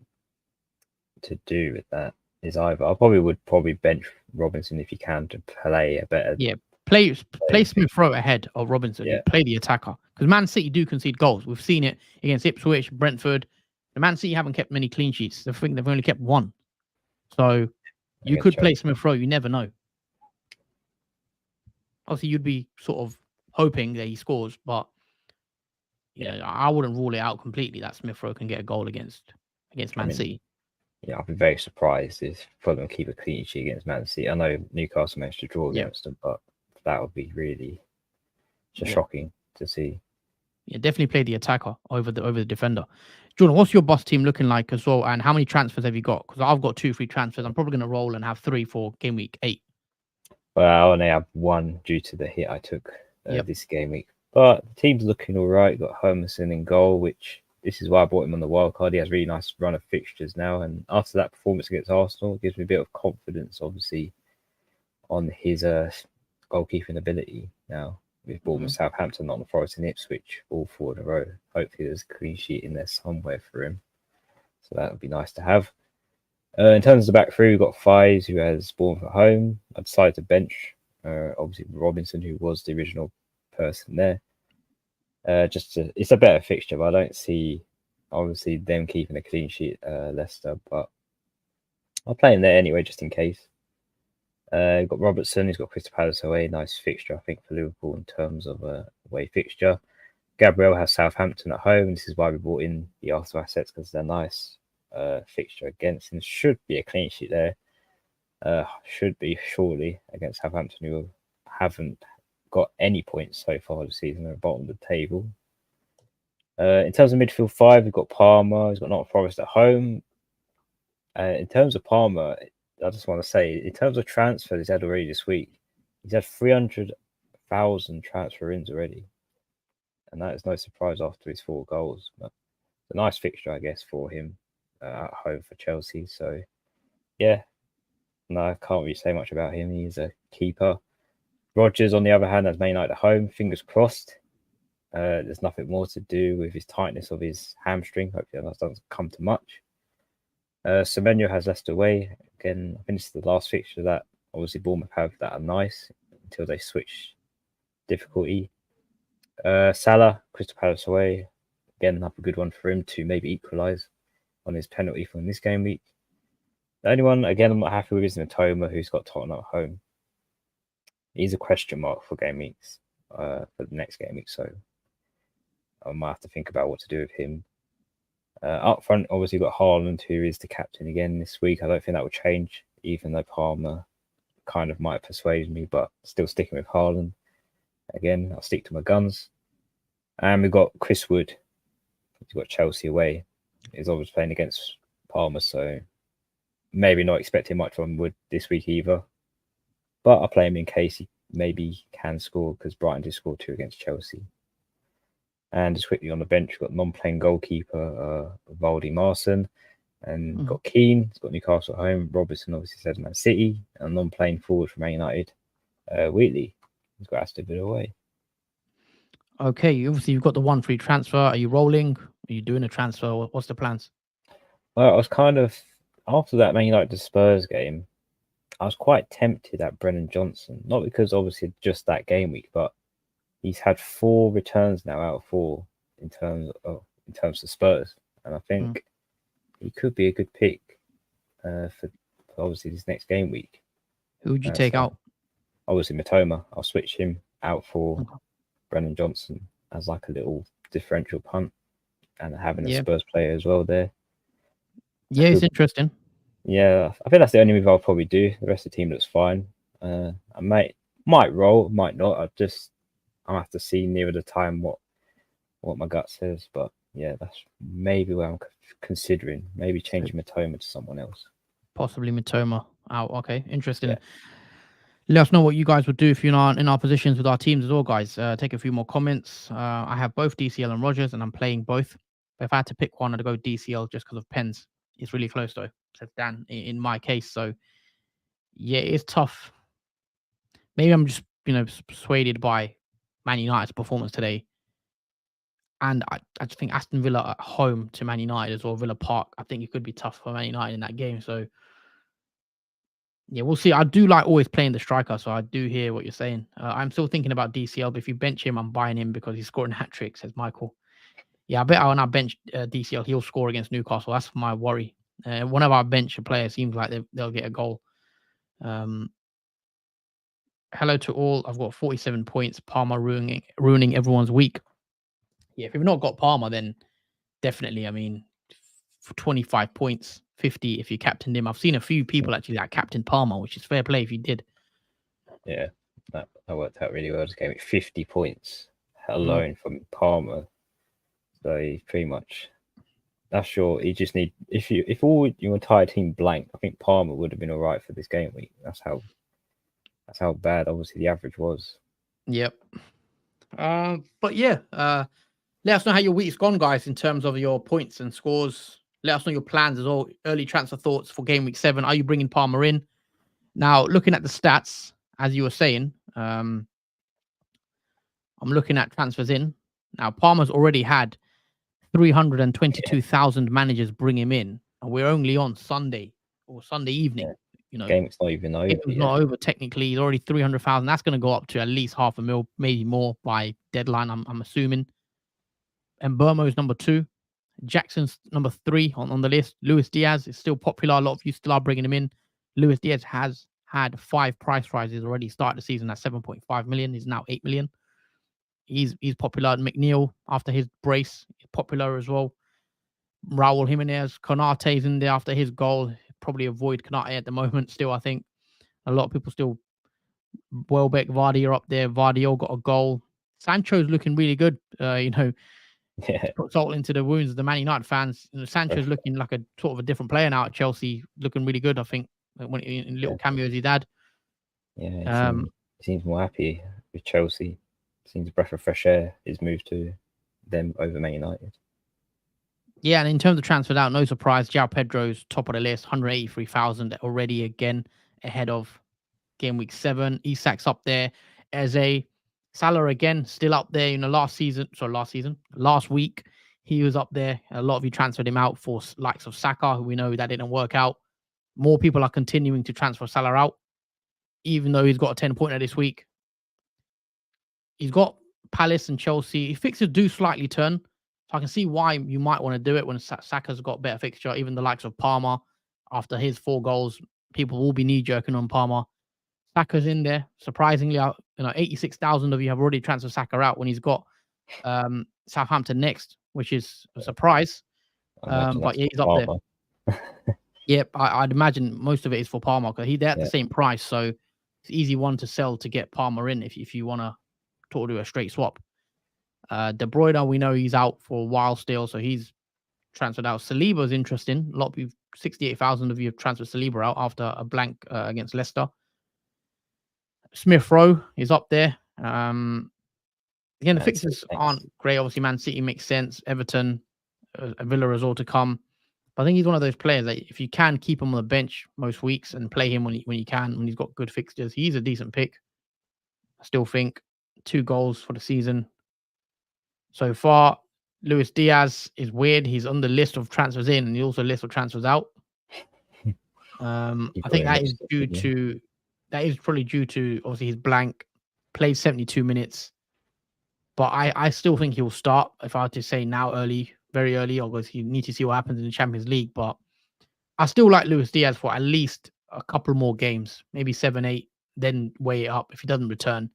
do with that is either I would bench Robinson if you can to play a better. Yeah, play Smith-Rowe ahead of Robinson. Yeah. Play the attacker, because Man City do concede goals. We've seen it against Ipswich, Brentford. The Man City haven't kept many clean sheets. I think they've only kept 1. So you could play Smith-Rowe. You never know. Obviously, you'd be sort of hoping that he scores, but I wouldn't rule it out completely that Smith-Rowe can get a goal against Man City. Yeah, I'd be very surprised if Fulham keep a clean sheet against Man City. I know Newcastle managed to draw against them, but that would be really just shocking to see. Yeah, definitely play the attacker over the defender. Jordan, what's your boss team looking like as well, and how many transfers have you got? Because I've got 2 free transfers. I'm probably going to roll and have 3 for game week 8. Well, I only have 1 due to the hit I took this game week. But the team's looking all right. Got Hermanson in goal, which this is why I bought him on the wild card. He has a really nice run of fixtures now. And after that performance against Arsenal, it gives me a bit of confidence, obviously, on his goalkeeping ability now. With Bournemouth, Southampton, Nottingham Forest, and Ipswich, all 4 in a row. Hopefully, there's a clean sheet in there somewhere for him. So that would be nice to have. In terms of the back 3, we've got Fives, who has Bournemouth at home. I decided to bench, obviously, Robinson, who was the original person there. It's a better fixture, but I don't see, obviously, them keeping a clean sheet, Leicester. But I'll play him there anyway, just in case. We've got Robertson, he's got Crystal Palace away. Nice fixture, I think, for Liverpool in terms of away fixture. Gabriel has Southampton at home. This is why we brought in the Arsenal assets, because they're nice. Fixture against him should be a clean sheet there. Should be surely against Southampton, who haven't got any points so far this season. They're at the bottom of the table. In terms of midfield 5, we've got Palmer. He's got Nottingham Forest at home. In terms of Palmer, I just want to say, in terms of transfers he's had already this week, he's had 300,000 transfer ins already. And that is no surprise after his 4 goals. But it's a nice fixture, I guess, for him at home for Chelsea. So, yeah, no, I can't really say much about him. He's a keeper. Rodgers, on the other hand, has Man United at home. Fingers crossed. There's nothing more to do with his tightness of his hamstring. Hopefully that doesn't come to much. Semenyo has Leicester away. Again, I think this is the last fixture that obviously Bournemouth have that are nice until they switch difficulty. Salah, Crystal Palace away. Again, another good one for him to maybe equalise on his penalty from this game week. The only one, again, I'm not happy with is Matoma, who's got Tottenham at home. He's a question mark for game weeks, for the next game week, so I might have to think about what to do with him. Up front, obviously, got Haaland, who is the captain again this week. I don't think that will change, even though Palmer kind of might persuade me, but still sticking with Haaland. Again, I'll stick to my guns. And we've got Chris Wood. He's got Chelsea away. He's obviously playing against Palmer, so maybe not expecting much from Wood this week either. But I'll play him in case he maybe can score, because Brighton did score 2 against Chelsea. And just quickly on the bench, we've got non-playing goalkeeper Valdi Marson, and got Keane. He's got Newcastle at home. Robertson obviously said Man City, and non-playing forward from Man United, Wheatley. He's got Aston Villa away. Okay, obviously you've got the 1 free transfer. Are you rolling? Are you doing a transfer? What's the plans? Well, I was kind of, after that Man United Spurs game, I was quite tempted at Brennan Johnson. Not because obviously just that game week, but he's had 4 returns now out of 4 in terms of Spurs, and I think he could be a good pick for obviously this next game week. Who would you take out? Obviously Matoma. I'll switch him out for Brennan Johnson as like a little differential punt, and having a Spurs player as well there. Yeah, it's interesting. Yeah, I think that's the only move I'll probably do. The rest of the team looks fine. I might roll, might not. I'll have to see nearer the time what my gut says. But yeah, that's maybe where I'm considering maybe changing Matoma to someone else. Possibly Matoma out. Okay, interesting. Yeah. Let us know what you guys would do if you're not in our positions with our teams as well, guys. Take a few more comments. I have both DCL and Rogers, and I'm playing both. But if I had to pick one, I'd go DCL just because of pens. It's really close, though, said Dan, in my case. So, yeah, it's tough. Maybe I'm just, persuaded by Man United's performance today. And I just think Aston Villa at home to Man United as well, Villa Park, I think it could be tough for Man United in that game. So, yeah, we'll see. I do like always playing the striker, so I do hear what you're saying. I'm still thinking about DCL, but if you bench him, I'm buying him because he's scoring hat tricks, says Michael. Yeah, I bet when I bench DCL, he'll score against Newcastle. That's my worry. Whenever I bench a player, it seems like they'll get a goal. Hello to all. I've got 47 points. Palmer ruining everyone's week. Yeah, if you've not got Palmer, then definitely, I mean, for 25 points, 50 if you captained him. I've seen a few people actually that captain Palmer, which is fair play if you did. Yeah, that worked out really well. Just gave me 50 points alone from Palmer. So he's pretty much, that's your, you just need, if all your entire team blank, I think Palmer would have been all right for this game week. That's how bad obviously the average was. Yep. But yeah, let us know how your week's gone, guys, in terms of your points and scores. Let us know your plans as well. Early transfer thoughts for game week 7. Are you bringing Palmer in? Now, looking at the stats, as you were saying, I'm looking at transfers in. Now, Palmer's already had 322,000 managers bring him in, and we're only on Sunday or Sunday evening. Game's not even over. Game's not over technically. He's already 300,000. That's going to go up to at least 500,000, maybe more by deadline. I'm assuming. And Burmo's number 2. Jackson's number 3 on the list. Luis Diaz is still popular. A lot of you still are bringing him in. Luis Diaz has had 5 price rises already. Started the season at 7.5 million. He's now 8 million. He's popular. McNeil, after his brace, is popular as well. Raul Jimenez, Konate's in there after his goal. Probably avoid Konate at the moment still, I think. A lot of people still, Welbeck, Vardy are up there. Vardy got a goal. Sancho's looking really good. Put salt into the wounds of the Man United fans. Sancho's looking like a sort of a different player now at Chelsea, looking really good, I think, when in little cameos he's had. Yeah, he seems more happy with Chelsea. Seems a breath of fresh air, his move to them over Man United. Yeah, and in terms of transferred out, no surprise, João Pedro's top of the list, 183,000 already, again, ahead of game week 7. Isak's up there. Eze, Salah again, still up there. Last week, he was up there. A lot of you transferred him out for likes of Saka, who we know that didn't work out. More people are continuing to transfer Salah out, even though he's got a 10-pointer this week. He's got Palace and Chelsea. Fixtures do slightly turn. So I can see why you might want to do it when Saka's got better fixture. Even the likes of Palmer, after his 4 goals, people will be knee-jerking on Palmer. Saka's in there. Surprisingly, 86,000 of you have already transferred Saka out when he's got Southampton next, which is a surprise. I imagine But that's yeah, he's up there. Palmer. Yep, I'd thimagine most of it is for Palmer because they're at the Yeah. same price, so it's easy one to sell to get Palmer in if you want to do a straight swap. De Bruyne, we know he's out for a while still, so he's transferred out. Saliba's interesting. A lot of people, 68,000 of you have transferred Saliba out after a blank against Leicester. Smith Rowe is up there. Again, the Man City fixtures next. aren't great. Obviously, Man City makes sense. Everton, Villa is all to come. But I think he's one of those players that if you can keep him on the bench most weeks and play him when you can, when he's got good fixtures, he's a decent pick. I still think 2 goals for the season so far. Luis Diaz is weird. He's on the list of transfers in, and he's also list of transfers out. I think that is probably due to obviously his blank, played 72 minutes. But I still think he'll start. If I had to say now, very early, obviously you need to see what happens in the Champions League. But I still like Luis Diaz for at least a couple more games, maybe 7, 8, then weigh it up. If he doesn't return,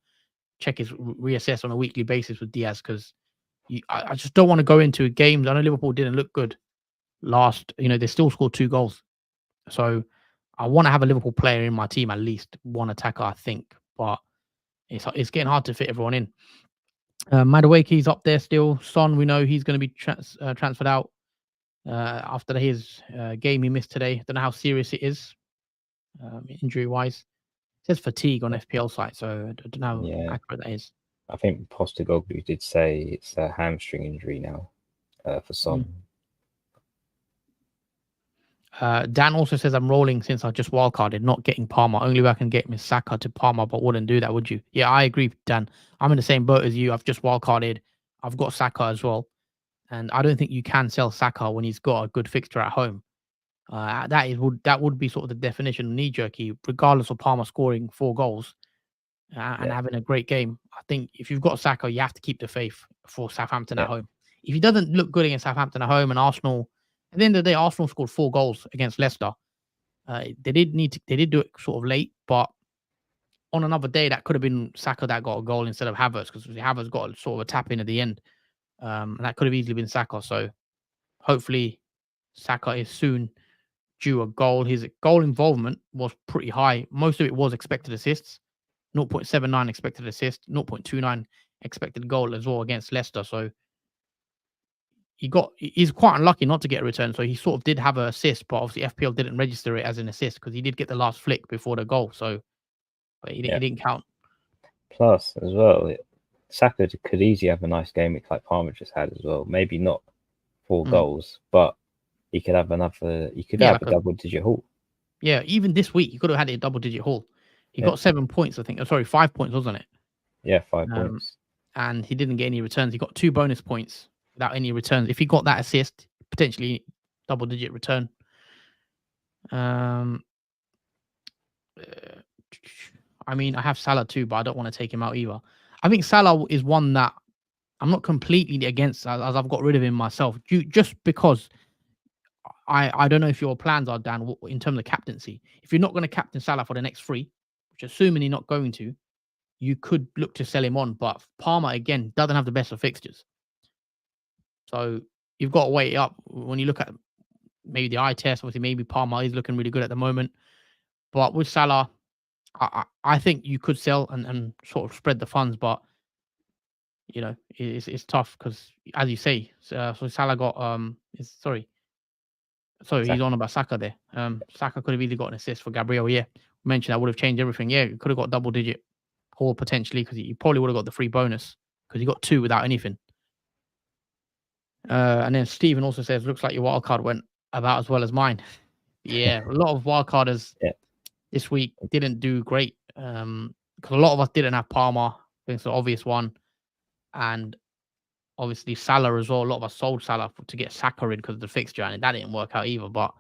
check his reassess on a weekly basis with Diaz because I just don't want to go into games. I know Liverpool didn't look good last. They still scored 2 goals. So I want to have a Liverpool player in my team, at least one attacker, I think. But it's getting hard to fit everyone in. Madueke's up there still. Son, we know he's going to be transferred out after his game he missed today. Don't know how serious it is, injury-wise. It says fatigue on FPL site, so I don't know how accurate that is. I think Postecoglou did say it's a hamstring injury now for Son. Dan also says I'm rolling since I just wildcarded, not getting Palmer. Only way I can get Miss Saka to Palmer, but wouldn't do that, would you? Yeah, I agree, Dan. I'm in the same boat as you. I've just wildcarded. I've got Saka as well. And I don't think you can sell Saka when he's got a good fixture at home. That would be sort of the definition of knee-jerky, regardless of Palmer scoring 4 goals and having a great game. I think if you've got Saka, you have to keep the faith for Southampton at home. If he doesn't look good against Southampton at home and Arsenal, at the end of the day, Arsenal scored 4 goals against Leicester. They did do it sort of late, but on another day, that could have been Saka that got a goal instead of Havertz because Havertz got sort of a tap in at the end. And that could have easily been Saka. So hopefully Saka is soon due a goal. His goal involvement was pretty high. Most of it was expected assists, 0.79 expected assist, 0.29 expected goal as well against Leicester. So he's quite unlucky not to get a return. So he sort of did have an assist, but obviously FPL didn't register it as an assist because he did get the last flick before the goal. So but he didn't count. Plus, as well, Saka could easily have a nice game like Palmer just had as well. Maybe not 4 goals, but he could have another. He could have a double-digit haul. Yeah, even this week he could have had a double-digit haul. He got 7 points, I think. Sorry, 5 points, wasn't it? Yeah, 5 points. And he didn't get any returns. He got 2 bonus points without any returns. If he got that assist, potentially double-digit return. I mean, I have Salah too, but I don't want to take him out either. I think Salah is one that I'm not completely against, as I've got rid of him myself, just because I don't know if your plans are, Dan, in terms of captaincy. If you're not going to captain Salah for the next 3, which assuming you're not going to, you could look to sell him on. But Palmer, again, doesn't have the best of fixtures. So you've got to weigh it up. When you look at maybe the eye test, obviously maybe Palmer is looking really good at the moment. But with Salah, I think you could sell and sort of spread the funds, but it's tough because, as you say, so Salah got he's on about Saka there. Saka could have easily got an assist for Gabriel. Yeah, mentioned that would have changed everything. Yeah, he could have got double-digit haul potentially because he probably would have got the free bonus because he got 2 without anything. And then Stephen also says, looks like your wildcard went about as well as mine. Yeah, a lot of wildcarders this week didn't do great because a lot of us didn't have Palmer. I think it's the obvious one. And obviously Salah as well. A lot of us sold Salah to get Saka in because of the fixture, and that didn't work out either. But,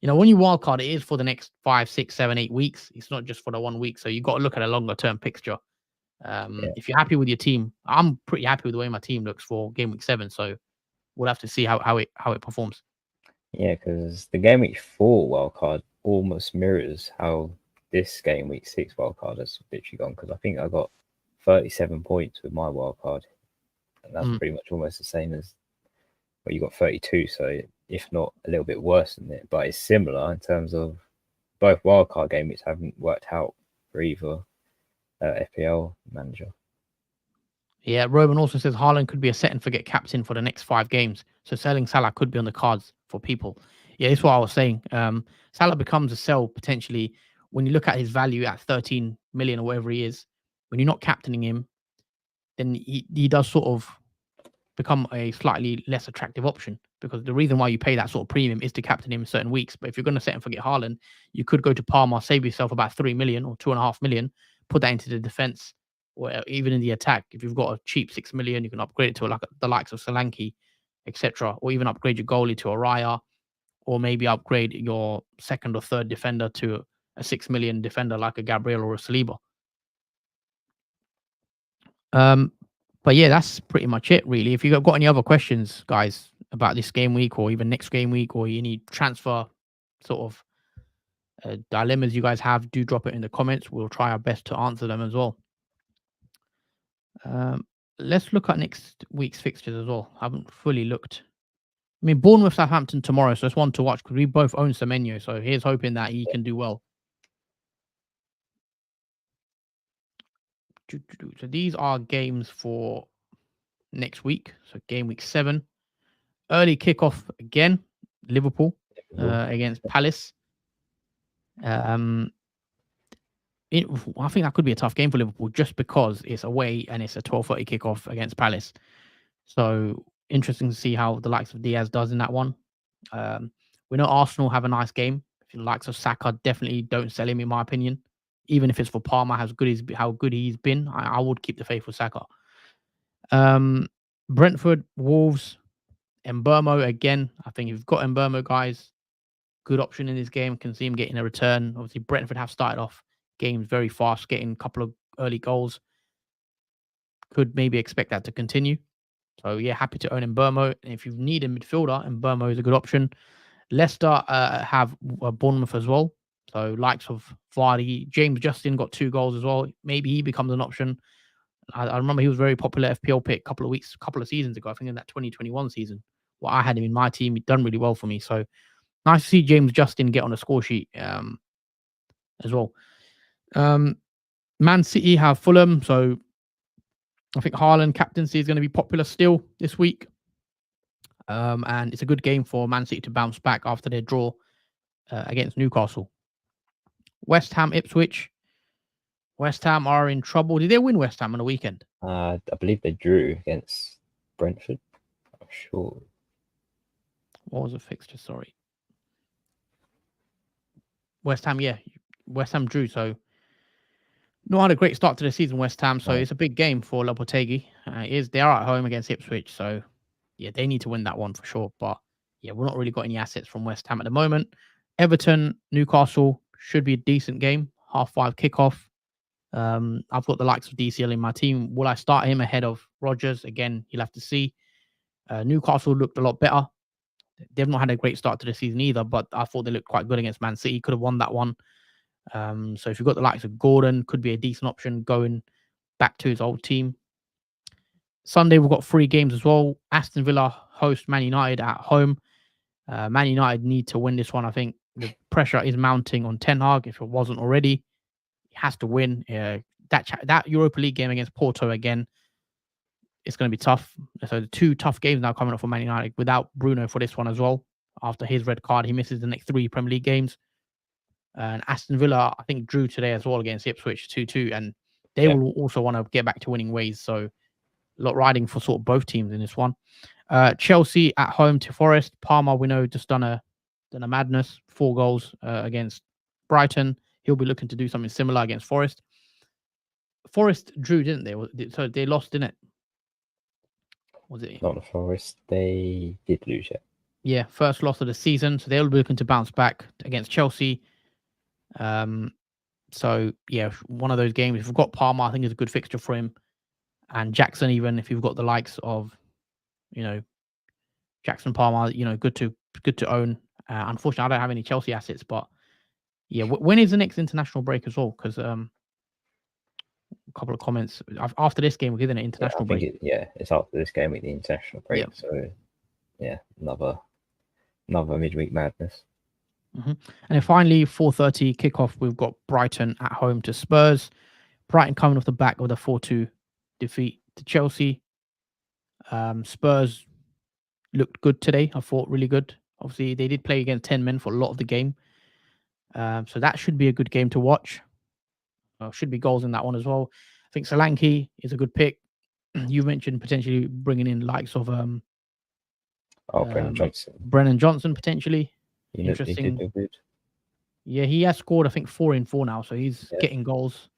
when you wildcard, it is for the next 5, 6, 7, 8 weeks. It's not just for the 1 week. So you've got to look at a longer-term picture. If you're happy with your team, I'm pretty happy with the way my team looks for Game Week 7. So we'll have to see how it performs. Yeah, because the Game Week 4 wildcard almost mirrors how this Game Week 6 wildcard has literally gone. Because I think I got 37 points with my wildcard, and that's pretty much almost the same as you got 32. So if not a little bit worse than it. But it's similar in terms of both wildcard game weeks haven't worked out for either FPL manager. Yeah, Roman also says Haaland could be a set and forget captain for the next 5 games. So selling Salah could be on the cards for people. Yeah, that's what I was saying. Salah becomes a sell potentially when you look at his value at 13 million or whatever he is. When you're not captaining him, then he does sort of become a slightly less attractive option, because the reason why you pay that sort of premium is to captain him in certain weeks. But if you're going to set and forget Haaland, you could go to Palmer, save yourself about 3 million or 2.5 million, put that into the defense or even in the attack. If you've got a cheap 6 million, you can upgrade it to like the likes of Solanke, etc., or even upgrade your goalie to a Raya, or maybe upgrade your second or third defender to a 6 million defender like a Gabriel or a Saliba. But yeah, that's pretty much it, really. If you've got any other questions, guys, about this game week or even next game week, or you need transfer sort of dilemmas you guys have, do drop it in the comments. We'll try our best to answer them as well. Let's look at next week's fixtures as well. I haven't fully looked. I mean, Bournemouth, Southampton tomorrow, so it's one to watch because we both own Semenyo. So here's hoping that he can do well. So these are games for next week. So game week 7. Early kickoff again, Liverpool against Palace. I think that could be a tough game for Liverpool just because it's away and it's a 12:30 kickoff against Palace. So interesting to see how the likes of Diaz does in that one. We know Arsenal have a nice game. If the likes of Saka, definitely don't sell him in my opinion. Even if it's for Palmer, how good he's been, I would keep the faith with Saka. Brentford, Wolves, Mbeumo again. I think if you've got Mbeumo, guys, good option in this game. Can see him getting a return. Obviously, Brentford have started off games very fast, getting a couple of early goals. Could maybe expect that to continue. So yeah, happy to own Mbeumo. And if you need a midfielder, Mbeumo is a good option. Leicester have Bournemouth as well. So likes of Vardy, James Justin got 2 goals as well. Maybe he becomes an option. I remember he was very popular FPL pick a couple of seasons ago. I think in that 2021 season. Well, I had him in my team. He'd done really well for me. So nice to see James Justin get on a score sheet as well. Man City have Fulham. So I think Haaland captaincy is going to be popular still this week. And it's a good game for Man City to bounce back after their draw against Newcastle. West Ham, Ipswich. West Ham are in trouble. Did they win West Ham on the weekend? I believe they drew against Brentford. I'm sure. What was the fixture? Sorry. West Ham, yeah. West Ham drew, so not had a great start to the season, West Ham. So it's a big game for Lopetegui. They are at home against Ipswich, so yeah, they need to win that one for sure. But yeah, we're not really got any assets from West Ham at the moment. Everton, Newcastle should be a decent game. 5:30 kickoff. I've got the likes of DCL in my team. Will I start him ahead of Rodgers? Again, you'll have to see. Newcastle looked a lot better. They've not had a great start to the season either, but I thought they looked quite good against Man City. Could have won that one. So if you've got the likes of Gordon, could be a decent option going back to his old team. Sunday, we've got 3 games as well. Aston Villa host Man United at home. Man United need to win this one. I think the pressure is mounting on Ten Hag. If it wasn't already, he has to win. That Europa League game against Porto again, it's going to be tough. So the 2 tough games now coming up for Man United without Bruno for this one as well. After his red card, he misses the next 3 Premier League games. And Aston Villa, I think, drew today as well against Ipswich 2-2, and they will also want to get back to winning ways. So a lot riding for sort of both teams in this one. Chelsea at home to Forest. Palmer, we know, just done a madness, 4 goals against Brighton. He'll be looking to do something similar against Forest. Forest drew, didn't they? So they lost, didn't it? Was it? Not the Forest. They did lose it. Yeah, first loss of the season. So they'll be looking to bounce back against Chelsea. So yeah, one of those games. If we've got Palmer, I think it's a good fixture for him. And Jackson, even if you've got the likes of, Jackson Palmer, good to own. Unfortunately, I don't have any Chelsea assets, but yeah, when is the next international break as well? Because a couple of comments after this game, we're getting an international break. It's after this game with the international break. Yeah. So yeah, another another midweek madness. And then finally, 4:30 kickoff. We've got Brighton at home to Spurs. Brighton coming off the back of the 4-2 defeat to Chelsea. Spurs looked good today. I thought really good. Obviously, they did play against 10 men for a lot of the game. So that should be a good game to watch. Should be goals in that one as well. I think Solanke is a good pick. You mentioned potentially bringing in likes of Brennan Johnson. Brennan Johnson potentially. He Interesting. did good. Yeah, he has scored I think 4 in 4 now, so he's getting goals.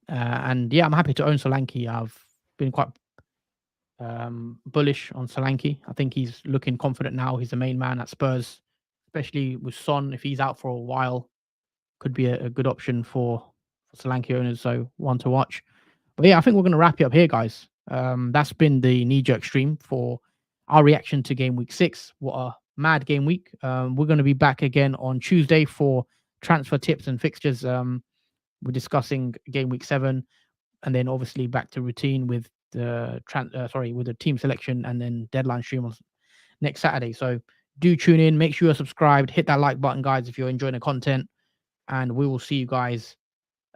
And yeah, I'm happy to own Solanke. I've been quite bullish on Solanke. I think he's looking confident now. He's the main man at Spurs, especially with Son. If he's out for a while, could be a good option for Solanke owners. So one to watch. But yeah, I think we're going to wrap it up here, guys. That's been the Kneejerk stream for our reaction to game week 6. What a mad game week. We're going to be back again on Tuesday for transfer tips and fixtures. We're discussing game week 7, and then obviously back to routine with the with the team selection and then deadline stream on next Saturday. So do tune in. Make sure you're subscribed. Hit that like button, guys, if you're enjoying the content. And we will see you guys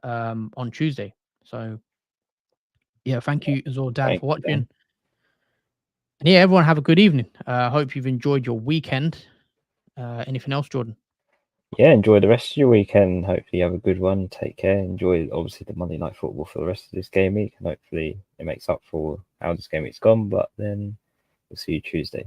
on Tuesday. So yeah, thank you as well, Dan, for watching. Dan. And yeah, everyone have a good evening. Hope you've enjoyed your weekend. Anything else, Jordan? Yeah, enjoy the rest of your weekend. Hopefully you have a good one. Take care. Enjoy, obviously, the Monday Night Football for the rest of this game week. And hopefully it makes up for how this game week's gone. But then we'll see you Tuesday.